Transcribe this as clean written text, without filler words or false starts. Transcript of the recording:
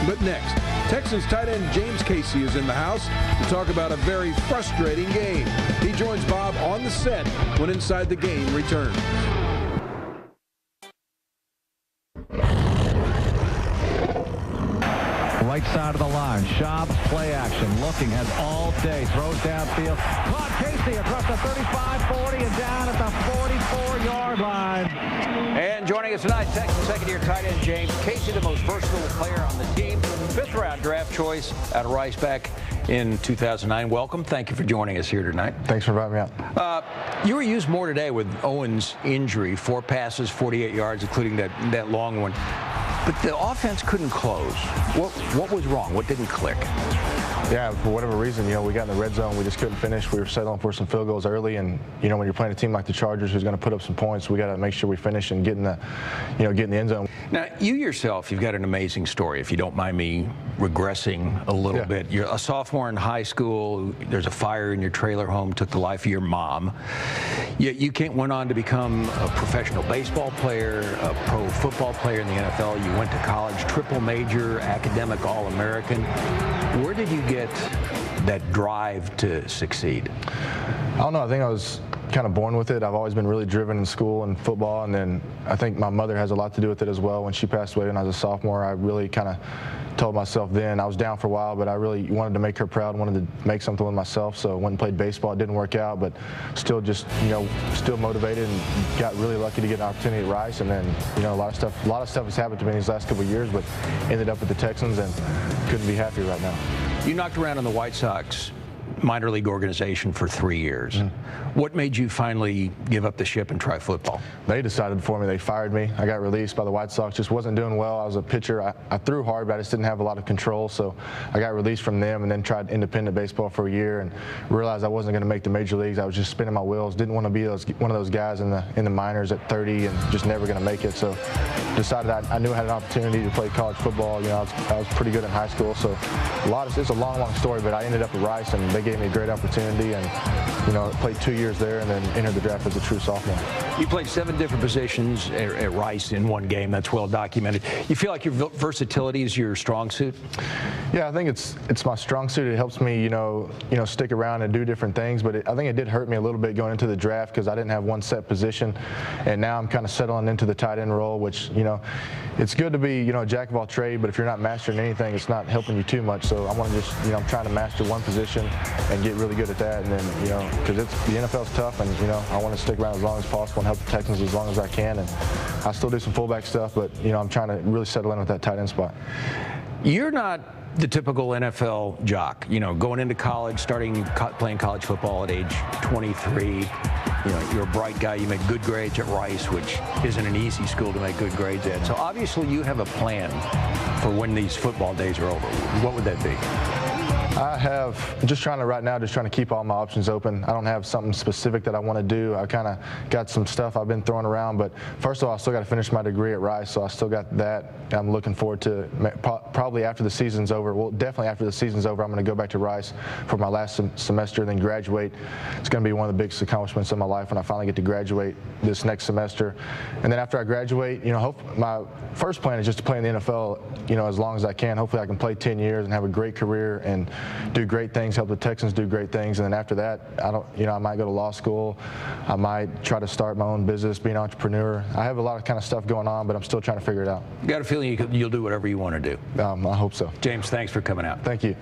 But next, Texans tight end James Casey is in the house to talk about a very frustrating game. He joins Bob on the set when Inside the Game returns. Right side of the line. Schaub, play action. Looking, has all day. Throws downfield. Caught Casey across the 35-40 and down at the 44-yard line. And joining us tonight, Texas second-year tight end James Casey, the most versatile player on the team. Fifth-round draft choice out of Rice back in 2009. Welcome. Thank you for joining us here tonight. Thanks for inviting me out. You were used more today with Owen's injury. 4 passes, 48 yards, including that long one. But the offense couldn't close. What was wrong? What didn't click? Yeah, for whatever reason, we got in the red zone. We just couldn't finish. We were settling for some field goals early, and when you're playing a team like the Chargers, who's going to put up some points, we got to make sure we finish and get in the, get in the end zone. Now, you yourself, you've got an amazing story. If you don't mind me regressing a little bit, you're a sophomore in high school. There's a fire in your trailer home, took the life of your mom. You went on to become a professional baseball player, a pro football player in the NFL. You went to college, triple major, academic All-American. Where did you get that drive to succeed? I don't know. I think I was kind of born with it. I've always been really driven in school and football, and then I think my mother has a lot to do with it as well. When she passed away when I was a sophomore, I really kind of told myself then, I was down for a while, but I really wanted to make her proud, wanted to make something with myself, so I went and played baseball. It didn't work out, but still just, still motivated and got really lucky to get an opportunity at Rice, and then, a lot of stuff has happened to me these last couple of years, but ended up with the Texans and couldn't be happier right now. You knocked around in the White Sox minor league organization for 3 years. What made you finally give up the ship and try football? They decided for me. They fired me. I got released by the White Sox. Just wasn't doing well. I was a pitcher. I threw hard, but I just didn't have a lot of control. So I got released from them and then tried independent baseball for a year and realized I wasn't going to make the major leagues. I was just spinning my wheels. Didn't want to be one of those guys in the minors at 30 and just never going to make it. So decided I knew I had an opportunity to play college football. I was pretty good in high school. So it's a long story, but I ended up at Rice and they gave me a great opportunity and played 2 years there and then entered the draft as a true sophomore. You played 7 different positions at Rice in one game. That's well documented. You feel like your versatility is your strong suit? Yeah, I think it's my strong suit. It helps me, stick around and do different things. But I think it did hurt me a little bit going into the draft because I didn't have one set position, and now I'm kind of settling into the tight end role, which it's good to be a jack of all trades. But if you're not mastering anything, it's not helping you too much. So I want to just I'm trying to master one position and get really good at that, and then because the NFL's tough, and I want to stick around as long as possible and help the Texans as long as I can. And I still do some fullback stuff, but I'm trying to really settle in with that tight end spot. You're not the typical NFL jock, going into college, starting playing college football at age 23. You're a bright guy. You make good grades at Rice, which isn't an easy school to make good grades at. So obviously you have a plan for when these football days are over. What would that be? I have just trying to keep all my options open. I don't have something specific that I want to do. I kind of got some stuff I've been throwing around, but first of all, I still got to finish my degree at Rice, so I still got that. I'm looking forward to probably after the season's over. Well, definitely after the season's over, I'm going to go back to Rice for my last semester, then graduate. It's going to be one of the biggest accomplishments of my life when I finally get to graduate this next semester. And then after I graduate, my first plan is just to play in the NFL, as long as I can. Hopefully I can play 10 years and have a great career and do great things, help the Texans do great things. And then after that, I might go to law school. I might try to start my own business, be an entrepreneur. I have a lot of kind of stuff going on, but I'm still trying to figure it out. You got a feeling you'll do whatever you want to do? I hope so. James, thanks for coming out. Thank you.